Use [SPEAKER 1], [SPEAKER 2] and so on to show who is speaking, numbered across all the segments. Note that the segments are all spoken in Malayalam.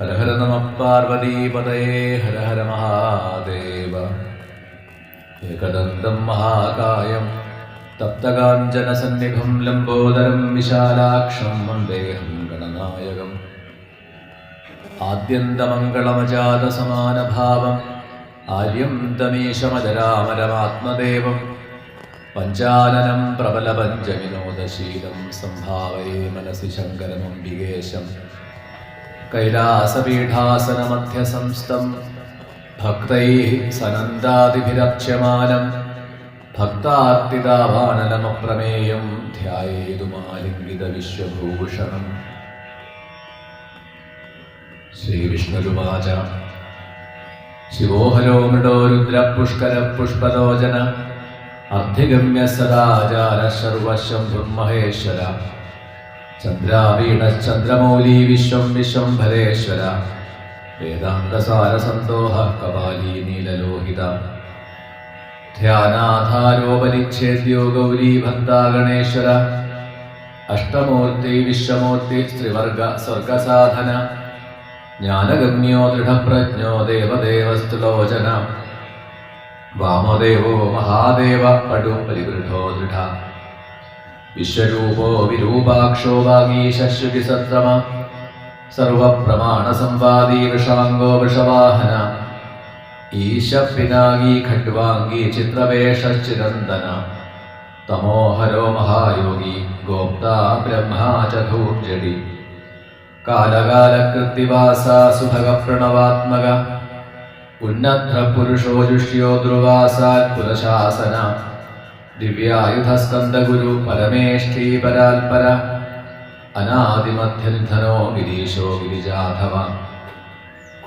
[SPEAKER 1] ഹര ഹര നമ പാർവതീപതയേ ഹര ഹര മഹാദേവ. ഏകദന്തം മഹാകായം തപ്തകാഞ്ചനസന്നിഭം ലംബോദരം വിശാലാക്ഷം വന്ദേഹം ഗണനായകം. ആദ്യന്തമംഗളമജാതസമാനഭാവം ആര്യം തമീശമജരാമരമാത്മദേവം പഞ്ചാനനം പ്രബലപഞ്ചവിനോദശീലം സംഭാവയേ മനസി ശങ്കരമംബികേശം. കൈലാസപീഠാസനമധ്യസംസ്ഥം ഭക്തൈഃ സനന്ദാദിഭിരർച്യമാനം ഭക്താർത്തിതാവാനലമപ്രമേയം ധ്യായേതുമാലിംഗിതവിശ്വഭൂഷണം. ശ്രീവിഷ്ണുരുവാച ശിവോഹരോ മൃഡോ രുദ്രപുഷ്കരപുഷ്പലോചന അർദ്ധിഗമ്യ സദാചാര സർവശംഭുർമഹേശ്വര. ചന്ദ്രാവീണശ്ചന്ദ്രമൗലീ വിശ്വം വിശ്വംഭരേശ്വര. വേദാന്തസാരസന്തോഹ കപാലീ നീലലോഹിത. ധ്യാനാധാരോപരിച്ഛേദ്യോ ഗൗരീ ഭക്താ ഗണേശ്വര. അഷ്ടമൂർത്തി വിശ്വമൂർത്തി സ്ത്രീവർഗ സ്വർഗസാധന. ജ്ഞാനഗമ്യോ ദൃഢപ്രജ്ഞോ ദേവദേവസ്തുലോചന. വാമദേവോ മഹാദേവ പടു പരിവൃഢോ ദൃഢ. വിശ്വരൂപോ വിരൂപാക്ഷോ വാഗീശശ്രുതി സത്രമ. സർവപ്രമാണസംവാദീ വൃഷാംഗോ വൃഷവാഹന. ഈശ പിനാകീ ഖഡ്വാംഗീ ചിത്രവേഷശ്ചിരന്തന. തമോഹരോ മഹായോഗി ഗോപ്താ ബ്രഹ്മാ ചതുർജടി. കാലകാലകൃത്തിവാസ സുഭഗപ്രണവാത്മക. ഉന്നതപുരുഷോ ജുഷ്യോ ധ്രുവാസാത്പുരശാസന. ദിവ്യായുധസ്കന്ദഗുരു പരമേഷ്ഠീ പരാൽപര. അനാദിമധ്യനിധനോ ഗിരീശോ ഗിരിജാധവ.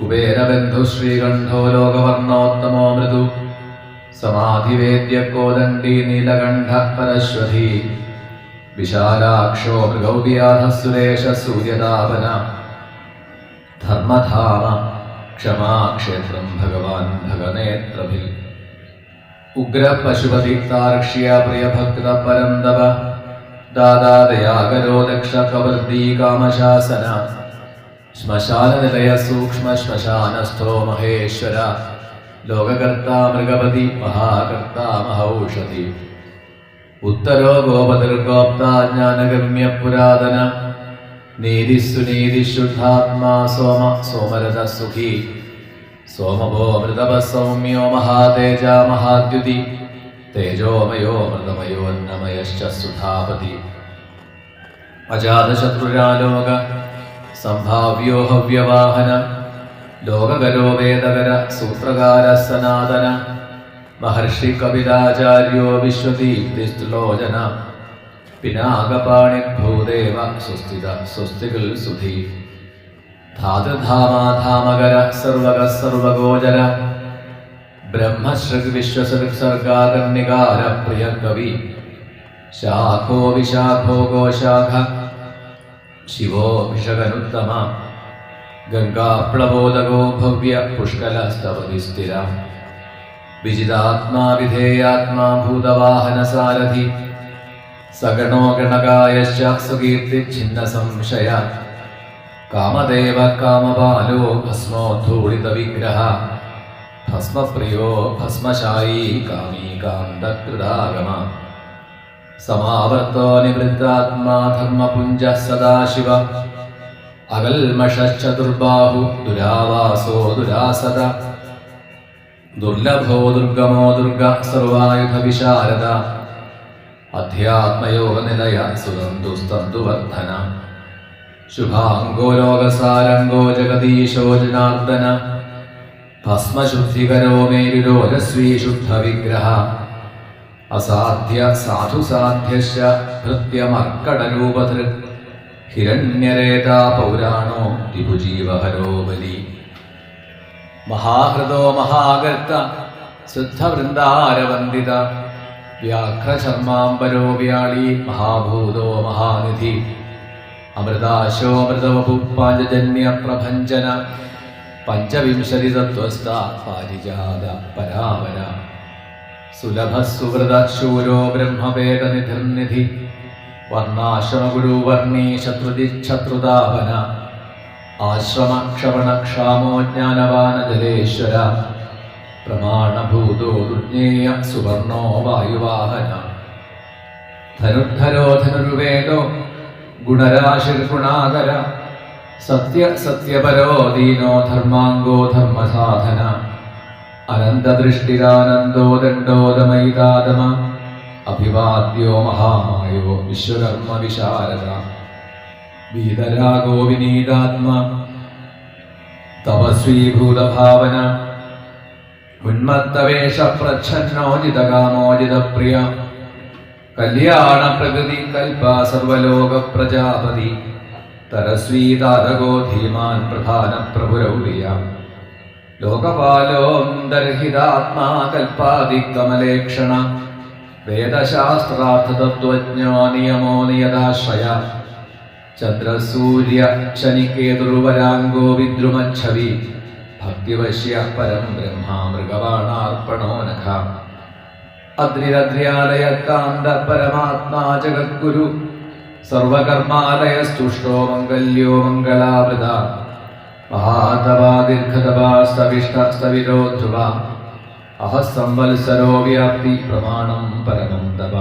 [SPEAKER 1] കുബേരബന്ധു ശ്രീകണ്ഠോ ലോകവർണോത്തമോ മൃദു. സമാധിവേദ്യ കോദണ്ഡീ നീലകണ്ഠ പരശ്വധീ. വിശാലാക്ഷോ മൃഗൗവ്യാധ സുരേഷ സൂര്യതാപന. ധർമ്മധാമ ക്ഷമാക്ഷേത്രം ഭഗവാൻ ഭഗനേത്രഭിൽ. ഉഗ്ര പശുപതി താർക്ഷ്യ പ്രിയഭക്ത പരന്തവ. ദാദാദയാകരോ ദക്ഷ പ്രവൃത്തി കാമശാസന. ശ്മശാനനിലയ സൂക്ഷ്മ ശ്മശാനസ്ഥോ മഹേശ്വര. ലോകകർത്താ മൃഗപതി മഹാകർത്താ മഹൌഷധി. ഉത്തരോ ഗോപതിർഗോപ്താ ജ്ഞാനഗമ്യ പുരാതന. നീതിസുനീതിശുദ്ധാത്മാ സോമ സോമരഥ സുഖി. സോമഭോ മൃതപ സൗമ്യോ മഹാതേജ മഹാദ്യുതി. തേജോമയോ മൃതമയോന്നമയശ്ച സുധാപതി. അജാതശത്രുരാലോക സംഭാവ്യോ ഹവ്യവാഹന. ലോകകരോ വേദകര സൂത്രകാര സനാതന. മഹർഷി കപിലാചാര്യോ വിശ്വദീപ്തിസ്തുലോചന. പിനാകപാണിഭൂദേവ സുസ്ഥിത സ്വസ്തികൾ സുധി. ധാതൃധാമാധാമകര സർവക സർവഗോചര. ബ്രഹ്മശ്രുഗ് വിശ്വസർഗാകർണികാര പ്രിയ കവി. ശാഖോ വിശാഖോ ഗോശാഖ. ശിവോ ഭിഷകനുത്തമ. ഗംഗാപ്ലവോദകോ ഭവ്യ പുഷ്കലസ്തവതി സ്ഥിര. വിജിതാത്മാ വിധേയാത്മാ ഭൂതവാഹന സാരഥി. സഗണോ ഗണകായശ്ച സുകീർത്തിച്ഛിന്ന സംശയ. കാമദേവ കാമപാലോ ഭസ്മോദ്ധൂളിത വിഗ്രഹ. ഭസ്മപ്രിയോ ഭസ്മശായീ കാമീ കാന്തകൃതാഗമ. സമാവർത്തോ നിവൃത്താത്മാ ധർമ്മപുഞ്ച സദാശിവ. അകൽമഷശ്ചതുർബാഹു ദുരാവാസോ ദുരാസദ. ദുർലഭോ ദുർഗമോ ദുർഗ സർവായുധ വിശാരദ. അധ്യാത്മയോഗനിലയ സുതന്തുസ്തന്തുവർദ്ധന. ശുഭാംഗോ ലോകസാരംഗോ ജഗദീശോ ജനാർദ്ദന. ഭസ്മശുദ്ധികരോ മേരുരോജസ്വീ ശുദ്ധവിഗ്രഹ. അസാധ്യ സാധുസാധ്യശ്ച ഭൃത്യമർക്കടരൂപധൃക്. ഹിരണ്യരേതാ പൗരാണോ രിപുജീവഹരോ ബലി. മഹാഹൃദോ മഹാകർത്ത സിദ്ധവൃന്ദാരവന്ദിത. വ്യാഘ്രശർമാംബരോ വ്യാളീ മഹാഭൂതോ മഹാനിധി. അമൃതാശോ അമൃതവപു പാഞ്ചജന്യ പ്രഭഞ്ജന. പഞ്ചവിംശതി തത്വസ്ഥ പാരിജാത പരാവര. സുലഭസുഹൃദ ശൂരോ ബ്രഹ്മവേദനിധിർനിധി. വർണ്ണാശ്രമഗുരു വർണ്ണീ ശത്രുതിച്ഛത്രുതാപന. ആശ്രമക്ഷവണക്ഷാമോ ജ്ഞാനവാനജലേശ്വര പ്രമാണഭൂതോ ദുർജ്ഞേയ സുവർണോ വായുവാഹന ധനുർധരോ ധനുർവേദോ ഗുണരാശിർഗുണാകര സത്യപരോ ദീനോ ധർമാംഗോ ധർമ്മസാധന അനന്തദൃഷ്ടിരാനന്ദോ ദണ്ഡോദമൈതാദമ അഭിവാദ്യോ മഹാമായോ വിശ്വകർമ്മ വിശാരദ വീതരാഗോ വിനീതാത്മ തപസ്വീഭൂതഭാവന ഉന്മത്തവേഷ പ്രച്ഛന്നോജിതകാമോജിതപ്രിയ കല്യാണ പ്രകൃതി കൽപ സർവലോക പ്രജാപതി തരസ്വീതാരകോ ധീമാൻ പ്രധാന പ്രഭുരൗരിയ ലോകപാലോന്തർഹിതാത്മാ കൽപ്പാദികമലേക്ഷണ വേദശാസ്ത്രാർത്ഥതത്വജ്ഞോ നിയമോ നിയതാശ്രയ ചന്ദ്രസൂര്യ ശനികേതുർവരാംഗോ വിദ്രുമച്ഛവി ഭക്തിവശ്യ പരം ബ്രഹ്മ മൃഗവാണാർപ്പണോ നഖ അദ്രിരദ്ര്യാലയ കാന്ത പരമാത്മാ ജഗദ്ഗുരു സർവകർമാലയസ്തുഷ്ടോ മംഗല്യോ മംഗളാവൃത മഹാതപാ ദീർഘതപാ സ്തവിഷ്ട സ്തവിരോ ധ്രുവ അഹസംവത്സരോ വ്യാപ്തി പ്രമാണം പരമം തപ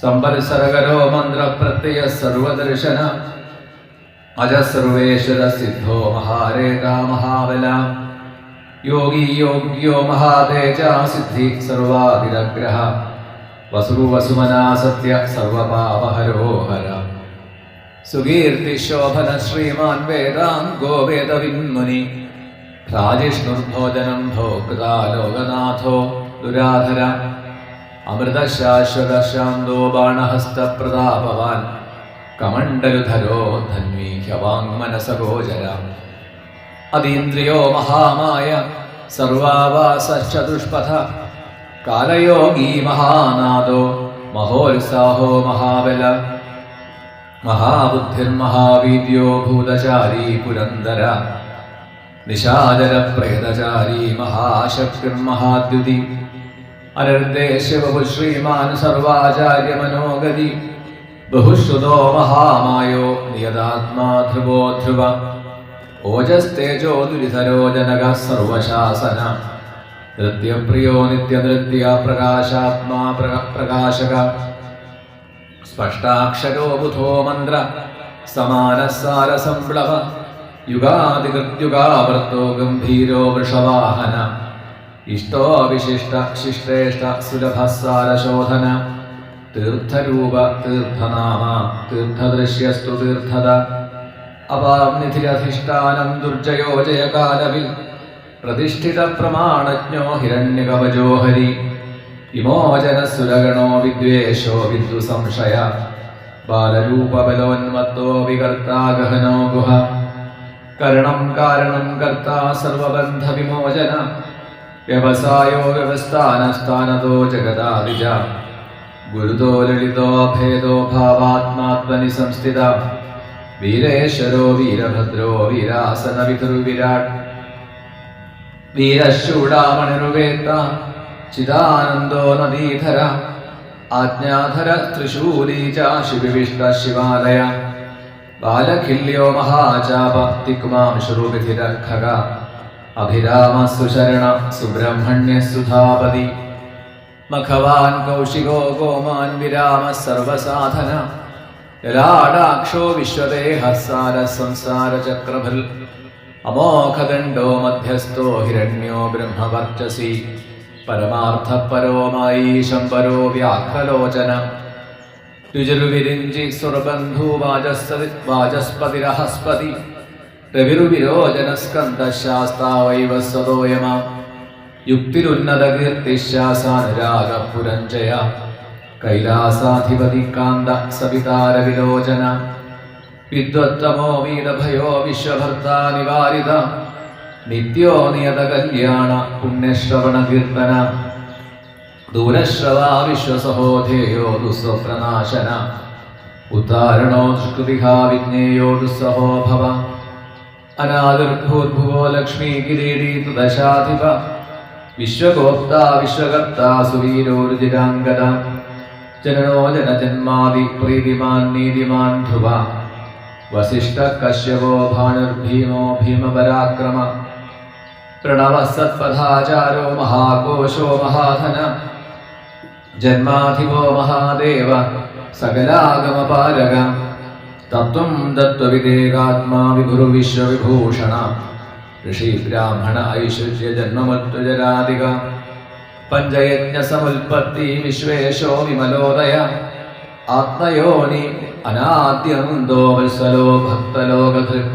[SPEAKER 1] സംവത്സരകരോ മന്ത്രപ്രത്യയ സർവദർശന അജ സർവേശ്വര സിദ്ധോ മഹാരേത മഹാബല യോഗി യോഗ്യോ മഹാതേജ സിദ്ധി സർവാതിരഗ്രഹ വസുവസുമനാ സത്യ സർവപാപഹരോ ഹര സുകീർത്തിശോഭന ശ്രീമാൻ വേദാംഗോ വേദവിന്മുനി രാജിഷ്ണുർഭോജനം ഭോക്താ ലോകനാഥോ ദുരാധര അമൃതശാശ്വത ശാന്തോ ബാണഹസ്തപ്രതാപവാൻ കമണ്ഡലുധരോ ധന്വീ ഹ്യവാങ്മനസഗോചര അതീന്ദ്രിയോ മഹാമായ സർവാവാസചതുഷ്പഥ കാലയോഗീ മഹാനാദോ മഹോത്സാഹോ മഹാബല മഹാബുദ്ധിർമഹാവീര്യോ ഭൂതചാരീ പുരന്ദര നിശാചര പ്രേതചാരീ മഹാശക്തിർമഹാദ്യുതി അനർദ്ദേശ്യവപു ശ്രീമാൻ സർവാചാര്യമനോഗതി ബഹുശ്രുതോ മഹാമായോ നിയതാത്മാ ധ്രുവോ ധ്രുവ ഓജസ്തേജോ ദുരിധരോ ജനക സർവശാസന നൃത്യപ്രിയോ നിത്യനൃത്യ പ്രകാശാത്മാ പ്രകാശക സ്പഷ്ടാക്ഷരോ ബുധോ മന്ത്ര സമാനസാര സംപ്ലവ യുഗാതികൃത്യുഗാവർത്തോ ഗംഭീരോ വൃഷവാഹന ഇഷ്ടോ വിശിഷ്ട ശിഷ്ടേഷ്ട സുലഭസാരശോധന തീർത്ഥരൂപ തീർത്ഥനാമ തീർത്ഥദൃശ്യസ്തു തീർത്ഥത അപാംനിധിരധിഷ്ഠാനം ദുർജയോ ജയകാലവിൽ പ്രതിഷ്ഠിത പ്രമാണജ്ഞോ ഹിരണ്യകവചോ ഹരി വിമോചനസുരഗണോ വിദ്വേഷോ വിദ്വസംശയ ബാലരൂപബലോന്മത്തോ വികർത്താ ഗഹനോ ഗുഹ കരണം കാരണം കർത്താ സർവബന്ധ വിമോചന വ്യവസായോ വ്യവസ്ഥാനസ്ഥാനതോ ജഗദാദിജ ഗുരുതോ ലളിതോ ഭേദോ ഭാവാത്മാത്മനി സംസ്ഥിത വീരേശ്വരോ വീരഭദ്രോ വീരാസന വിതുർവിരാട് വീരശൂടാമണിർവേത്ത ചിദാനന്ദോ നദീധര ആജ്ഞാധര ത്രിശൂലീ ചാശിവിവിഷ്ട ശിവാലയ ബാലഖില്യോ മഹാചാപ തിക്മാംശുരുവിധിരഖഗ അഭിരാമ സുശരണ സുബ്രഹ്മണ്യ സുധാപതി മഖവാൻ കൗശികോ ഗോമാൻ വിരാമ സർവസാധന ലലാടാക്ഷോ വിശ്വദേഹസാര സംസാര ചക്രഭൽ അമോഘദണ്ഡോ മധ്യസ്ഥോ ഹിരണ്യോ ബ്രഹ്മവർച്ചസി പരമാർത്ഥപരോമായി ശംബരോ വ്യാഘ്രലോചന രുചിരുവിരിഞ്ചി സുരബന്ധു വാചസ്പതിരഹസ്പതി രവിരുവിരോചന സ്കന്ദശാസ്താവൈവ സ്വതോയമ യുക്തിരുന്നത കീർത്തിശാസാനുരാഗ പുരഞ്ജയ കൈലാസാധിപതി കാന്ത സവിതാരവിലോചന വിദ്വത്തമോ വീരഭയോ വിശ്വഭർത്താ നിവാരിത നിത്യോ നിയത കല്യാണ പുണ്യശ്രവണ കീർത്തന ദൂരശ്രവാ വിശ്വസഹോധേയോ ദുസ്വപ്രനാശന ഉദ്ധാരണോ ദുഷ്കൃതിഹാ വിജ്ഞേയോ ദുസ്സഹോ ഭവ അനാദിർഭൂർഭുവോ ലക്ഷ്മീ കിരീടീ ദശാധിപ വിശ്വഗോപ്താ വിശ്വകർത്താ സുവീരോരുജിരാംഗത ജനനോ ജനജന്മാദി പ്രീതിമാൻ നീതിമാൻ ധ്രുവ वसिष्ठकश्यपो भानुर्भीमो भीमपराक्रम प्रणवः सत्पथाचारो महाकोशो महाधन जन्माधिपो महादेव सकलागमपालक तत्त्वं तत्त्वविदेकात्मा विभुर्विश्वविभूषण ऋषि ब्राह्मण ऐश्वर्य जन्ममृत्युजरादिक पञ्चयज्ञसमुत्पत्ति विश्वेशो विमलोदय आत्मयोनि अनाद्यमुन्दो वत्सलो भक्तलोकधृक्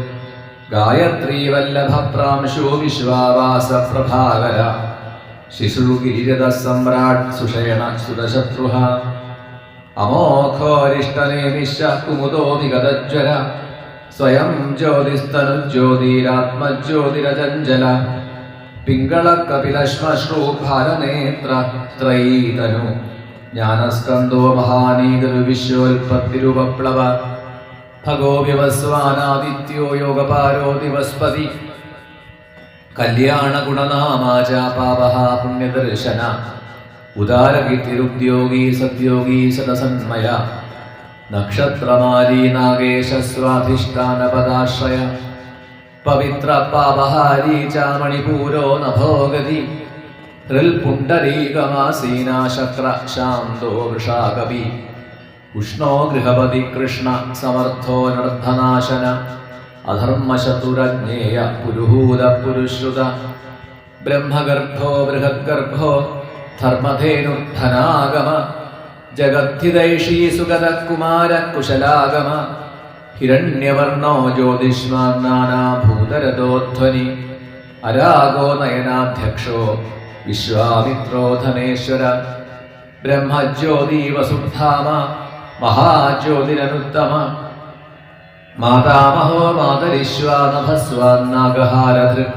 [SPEAKER 1] गायत्री वल्लभप्रांशु विश्वावास प्रभाकर शिशुगिरिरथ सम्राट् सुषयण सुरशत्रुः अमोघोरिष्टनेमिश्च कुमुदो विगतज्वर स्वयं ज्योतिस्तनुज्योतिरात्मज्योतिरजञ्जल पिङ्गळकपिलश्मश्रूभारनेत्र त्रयीतनु ज्ञानस्कन्दो महानीतिर्विश्वोत्पत्तिरुपप्लव भगो विवस्वानादित्यो योगपारो दिवस्पति कल्याणगुणनामा च पावः पुण्यदर्शन उदारकीर्तिरुद्योगी सद्योगी सदसन्मय नक्षत्रमाली नागेशस्वाधिष्ठानपदाश्रय पवित्रपापहारी च मणिपूरो नभोगति हृल्पुण्डरीकमासीना शक्र शान्तो वृषाकवि उष्णो गृहपति कृष्ण समर्थो नर्धनाशन अधर्मशत्रुरज्ञेय पुरुहूत पुरुश्रुत ब्रह्मगर्भो बृहद्गर्भो धर्मधेनुर्धनागम जगद्धिदैषी सुगतकुमार कुशलागम हिरण्यवर्णो ज्योतिष्मान्नानाभूतरथोध्वनि अरागो नयनाध्यक्षो विश्वामित्रो धनेश्वर ब्रह्मज्योति वसुधाम महाज्योतिरनुत्तम मातामहो मातरिश्वानभस्वान्नागहारधृक्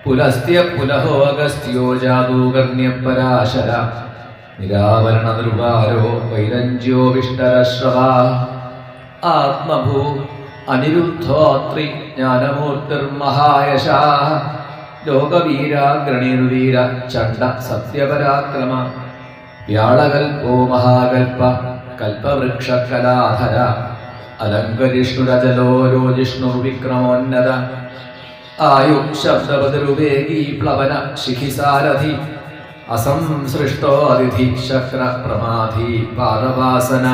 [SPEAKER 1] पुलस्त्य पुलहो अगस्त्यो जादूकर्ण्यपराशर निरावरणदुर्वारो वैरञ्ज्यो विष्टरश्रवा आत्मभू अनिरुद्धोऽत्रि ज्ञानमूर्तिर्महायशाः लोकवीराग्रणिर्वीर चण्ड सत्यपराक्रम व्याळकल्पो महाकल्प कल्पवृक्षकलाधर अलङ्करिष्णुरजलो रोजिष्णुर्विक्रमोन्नत आयु शब्दपदरुवेगी प्लवन शिखिसारथि असंसृष्टो अतिथि शक्र प्रमाधी पादवासन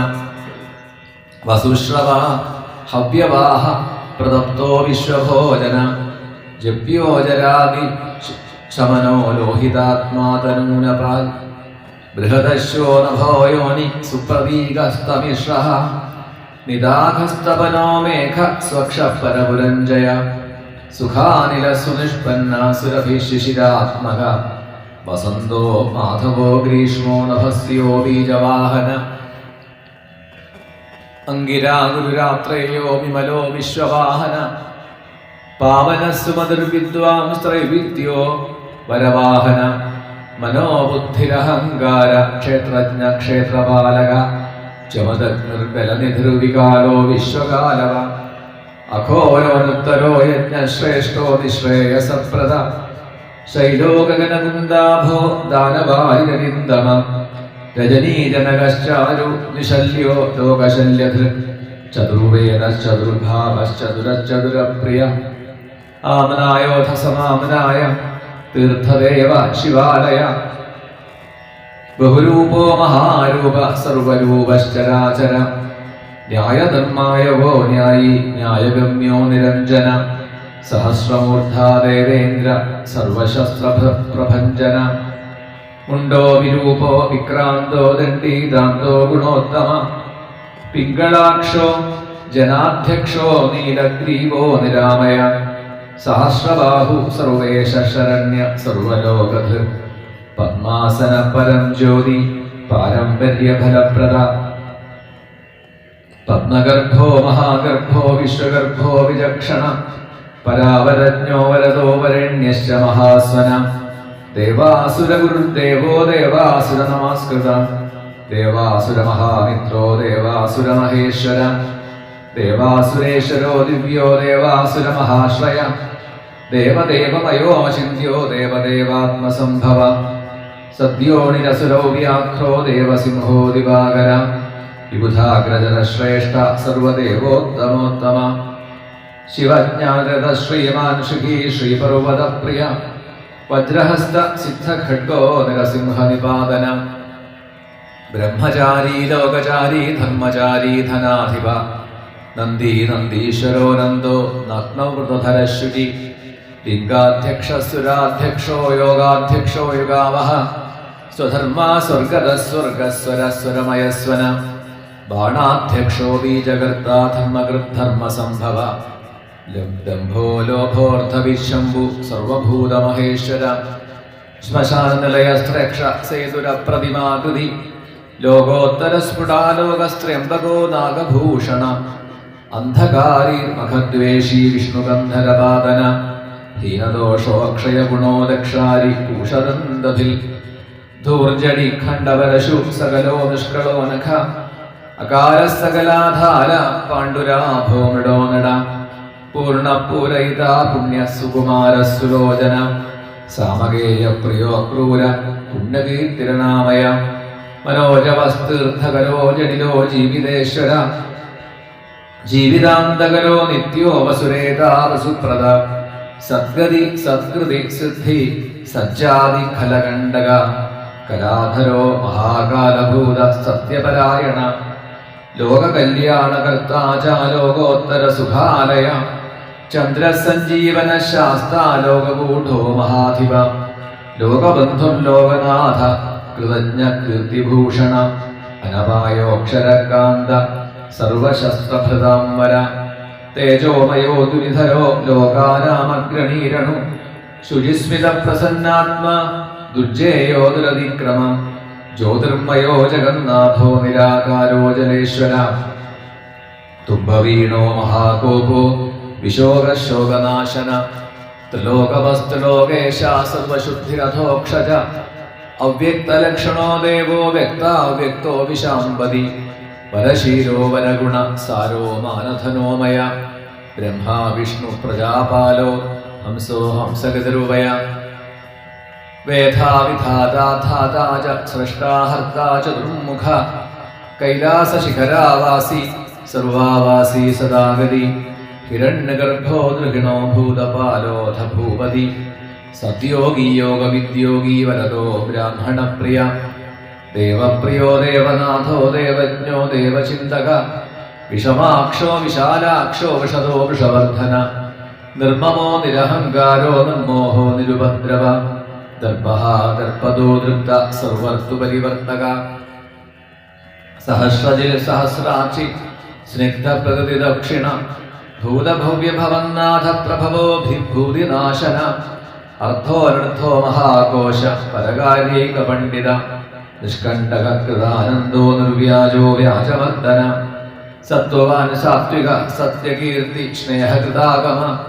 [SPEAKER 1] वसुश्रवा हव्यवाह प्रदप्तो विश्वभोजन जप्योजरादि शमनो लोहितात्मा तनूनपाल् बृहदश्यो नभो योनि सुप्रतीकस्तमिश्रः निदाघस्तपनो मेघ स्वक्षः परपुरञ्जय सुखानिलसुनिष्पन्ना सुरभिशिशिरात्मक वसन्तो माधवो ग्रीष्मो नभस्यो बीजवाहन अंगिरा गुरुरात्रेयो विमलो विश्ववाहन पावनस्सुमधुर्विद्वांस्त्रैविद्यो वरवाहन मनोबुद्धिरहङ्कार क्षेत्रज्ञ क्षेत्रपालक चमदग्निर्बलनिधिर्विकालो विश्वकालव अघोरोनुत्तरो यज्ञश्रेष्ठो निःश्रेयसप्रद शैलो गगनकुन्दाभो दानवारिरनिन्दम रजनीजनकश्चारु निशल्यो लोकशल्यधृक् चतुर्वेदश्चतुर्भावश्चतुरश्चतुरप्रिय आमनायोऽथ समामनाय तीर्थदेव शिवालय बहुरूपो महारूप सर्वरूपश्चराचर न्यायधर्माय वो न्यायी न्यायगम्यो निरञ्जन सहस्रमूर्धा देवेन्द्र सर्वशस्त्रप्रभञ्जन मुण्डो विरूपो विक्रान्तो दण्डीदान्तो गुणोत्तम पिङ्गळाक्षो जनाध्यक्षो नीलग्रीवो निरामय सहस्रबाहु सर्वेश शरण्य सर्वलोकधृक् पद्मासन परं ज्योति पारम्पर्यफलप्रद पद्मगर्भो महागर्भो विश्वगर्भो विचक्षण परावरज्ञो वरदो वरेण्यश्च महास्वन देवासुरगुरुर्देवो देवासुरनमस्कृत देवासुरमहामित्रो देवासुरमहेश्वर देवासुरेश्वरो दिव्यो देवासुरमहाश्रय देवदेवमयोऽचिन्त्यो देवदेवात्मसम्भव सद्यो निरसुरो व्याघ्रो देवसिंहो दिवाकर विबुधाग्रजनश्रेष्ठ सर्वदेवोत्तमोत्तम ശിവജ്ഞാനരഥ ശ്രീമാനുഷികീ ശ്രീപർവതപ്രിയ വജ്രഹസ്ത സിദ്ധഖഡ്ഗോ നരസിംഹനിപാതന ബ്രഹ്മചാരീ ലോകചാരീ ധർമ്മചാരീ ധനാധിപ നന്ദീ നന്ദീശ്വരോ നന്ദോ നഗ്നവൃതധരശ്രുതി ലിംഗാധ്യക്ഷസുരാധ്യക്ഷോ യോഗാധ്യക്ഷോ യുഗാവഹ സ്വധർമാ സ്വർഗതസ്വർഗസ്വരസ്വരമയസ്വന ബാണാധ്യക്ഷോ ബീജകർത്താ ധർമ്മകൃദ്ധർമ്മസംഭവ ദംഭോ ലോഭോർദ്ധവിശംഭു സർവഭൂതമഹേശ്വര ശ്മശാനനിലയസ്ത്രക്ഷ സേതുരപ്രതിമാകൃതി ലോകോത്തരസ്ഫുടാലോകസ്ത്രയംബകോ നാഗഭൂഷണ അന്ധകാരീ മഖദ്വേഷീ വിഷ്ണുഗന്ധരപാദന ഹീനദോഷോക്ഷയഗുണോ ദക്ഷാരി കൂഷദന്തഭിൽ ധൂർജടി ഖണ്ഡവരശു സകലോ നിഷ്കളോ നഖ അകാരസകലാധാര പാണ്ഡുരാഭോ മൃഡോ നട പൂർണ്ണപൂരയിത പുണ്യസുകുമാരസുലോചന സാമഗേയ പ്രിയോ ക്രൂര പുണ്യകീർത്തിരനാമയ മനോജവസ്തീർത്ഥകരോ ജടിലോ ജീവിതേശ്വര ജീവിതാന്തകരോ നിത്യോ വസുരേതാവസുപ്രദ സദ്ഗതി സത്കൃതി സിദ്ധി സജ്ജാതി ഖലകണ്ഡക കലാധരോ മഹാകാലഭൂത സത്യപരായണ ലോകകല്യാണകർത്താച ലോകോത്തര സുഖാലയ ചന്ദ്രസഞ്ജീവന ശാസ്താലോകഗൂഢോ മഹാധിപ ലോകബന്ധും ലോകനാഥ കൃതജ്ഞ കീർത്തിഭൂഷണ അനപായോക്ഷരകാന്ത സർവശസ്ത്രഭൃതാംവര തേജോമയോ ദുരിധരോ ലോകാനാമഗ്രണീരണു ശുചിസ്മിത പ്രസന്നാത്മാ ദുർജേയോ ദുരതിക്രമം ജ്യോതിർമയോ ജഗന്നാഥോ നിരാകാരോ ജലേശ്വര തുംബവീണോ മഹാകോപോ വിശോകശോകനാശന ത്രിലോകവസ്തുലോകേശ സർവശുദ്ധിരഥോക്ഷജ അവ്യക്തലക്ഷണോ ദേവോ വ്യക്താവ്യക്തോ വിശാംബതി വരശീലോ വരഗുണ സാരോ മാനധനോമയ ബ്രഹ്മാ വിഷ്ണു പ്രജാപാലോ ഹംസോ ഹംസഗതിരുവയ വേധാവിധാതാ ച സ്രഷ്ടാ ഹർത്താ ചതുർമുഖ കൈലാസശിഖരാവാസി സർവാവാസി സദാഗതി ഹിരണ്യഗർഭോ ദൃഹിണോ ഭൂതപാലോധ ഭൂപതി സത്യോഗി യോഗവിദ്യോഗി വരദോ ബ്രാഹ്മണപ്രിയ ദേവപ്രിയോ ദേവനാഥോ ദേവജ്ഞോ ദേവചിന്തക വിഷമാക്ഷോ വിശാലാക്ഷോ വിഷദോ വൃഷവർദ്ധന നിർമ്മമോ നിരഹങ്കാരോ നിർമോഹോ നിരുപദ്രവ ദർഭഃ ദർപ്പദോ ദൃപ്ത സർവർത്തുപരിവർത്തക സഹസ്രജിൽ സഹസ്രാക്ഷി സ്നിഗ്ധ പ്രകൃതി ദക്ഷിണ ഭൂതഭവ്യഭവന്നാഥ പ്രഭവോ ഭിഭൂതിനാശന അർത്ഥോനർത്ഥോ മഹാകോശ പരകാര്യൈക പണ്ഡിത നിഷ്കണ്ഠക കൃതാനന്ദോ നിർവ്യാജോ വ്യാജമർദ്ദന സത്വവാൻ സാത്വിക സത്യകീർത്തി സ്നേഹകൃതാഗമ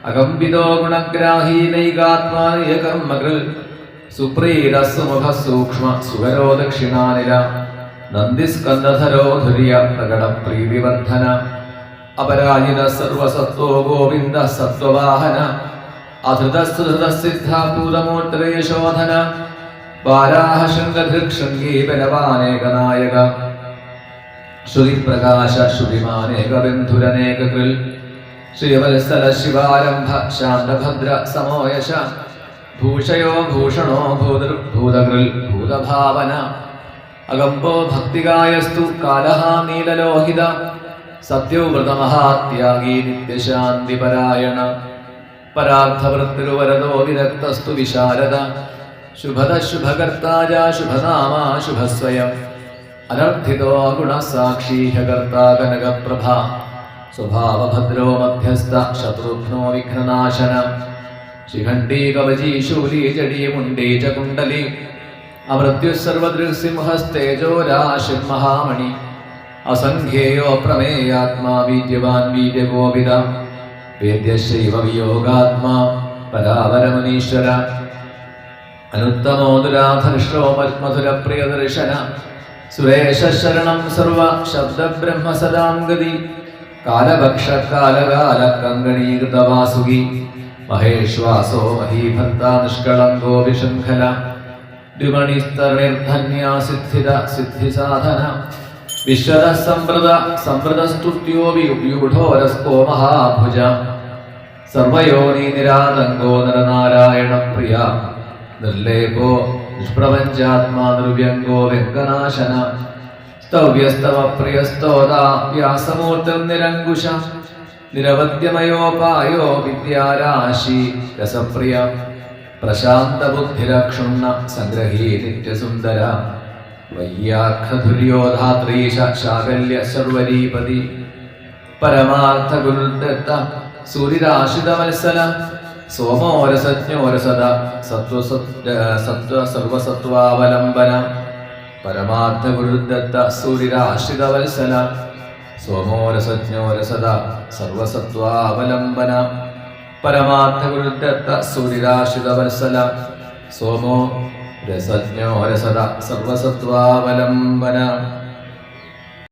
[SPEAKER 1] അകമ്പിതോ ഗുണഗ്രാഹീ നൈകാത്മാകർമ്മകൃൽ സുപ്രീരസുമുഖ സൂക്ഷ്മ സുഖരോ ദക്ഷിണാനില നന്ദിസ്കന്ധധരോ ധുര്യ പ്രകട പ്രീതിവർദ്ധന അപരാജിത സർവസത്വോ ഗോവിന്ദ സത്വവാഹന അധൃതസ്തുതസിദ്ധാഭൂതമൂർത്തയശോധന വാരാഹ ശൃംഗധൃക്ഷൃംഗീ ബലവാനേകനായക ശ്രുതിപ്രകാശ ശ്രുതിമാനേകബന്ധുരനേകൃൽ ശ്രീവത്സല ശിവാരംഭ ശാന്തഭദ്ര സമോയശ ഭൂഷയോ ഭൂഷണോ ഭൂതകൃൽ ഭൂതഭാവന അകമ്പോ ഭക്തികായസ്തു കാലഹ നീലലോഹിത സത്യവ്രതമഹാത്യാഗീ നിത്യശാന്തിപരായണ പരാർത്ഥവൃത്തിരുവരദോ വിരക്തസ്തു വിശാരദ ശുഭദ ശുഭകർത്താജ ശുഭനാമ ശുഭസ്വയം അനർത്ഥിതോ ഗുണസാക്ഷി ഹകർത്താ കനകപ്രഭ സ്വഭാവഭദ്രോ മധ്യസ്ഥ ശത്രുഘ്നോ വിഘ്നനാശന ശിഖണ്ഡീ കവചീ ശൂലീ ജഡീ മുണ്ഡീ ച കുണ്ഡലി അമൃത്യുസർവദൃക്സിംഹസ്തേജോ രാശിർമഹാമണി അസംഖ്യേയോ പ്രമേയാത്മാ വീര്യവാൻ വീര്യഗോപിത വേദ്യശൈവ വിയോഗാത്മാ പരാവരമുനീശ്വര അനുത്തമോദുരാധർഷോ മധുരപ്രിയദർശന സുരേശ ശരണം സർവ ശബ്ദബ്രഹ്മ സദാംഗതി കാലഭക്ഷ കാലകാല കങ്കണീകൃതവാസുകി മഹേശ്വാസോ മഹീഭർത്ത നിഷ്കളങ്കോ വിശൃംഖല ദ്വിമണിസ്തർണിർധന്യാ സിദ്ധിത സിദ്ധിസാധന വിശ്വതഃ സംവൃതസ്തുത്യോ വ്യൂഢോരസ്കോ മഹാഭുജ സർവയോനി നിരാതങ്കോ നരനാരായണ പ്രിയ നിർലേപോ നിഷ്പ്രപഞ്ചാത്മാ നിർവ്യംഗോ വ്യംഗനാശന സ്തവ്യസ്തവ പ്രിയസ്തോതാ വ്യാസമൂർത്തിം നിരങ്കുശ നിരവധ്യമയോപായോ വിദ്യാരാശി രസപ്രിയ പ്രശാന്ത ബുദ്ധിരക്ഷുണ്ണ സംഗ്രഹീ നിത്യസുന്ദര വയ്യാഖധുര്യോധാത്രീശ ശാകല്യ ശർവരീപതി പരമാർത്ഥ ഗുരുദത്ത സൂര്യരാശിതവത്സല സോമോരസജ്ഞോരസദ സർവസത്വാവലംബന പരമാർത്ഥ ഗുരുദത്ത സൂര്യരാശ്രിതവത്സല സോമോരസജ്ഞോരസദ സർവസത്വാവലംബന പരമാർത്ഥ ഗുരുദത്ത സൂര്യരാശ്രിതവത്സല സോമോ രസജ്ഞോരസദ സർവസത്വാവലംബന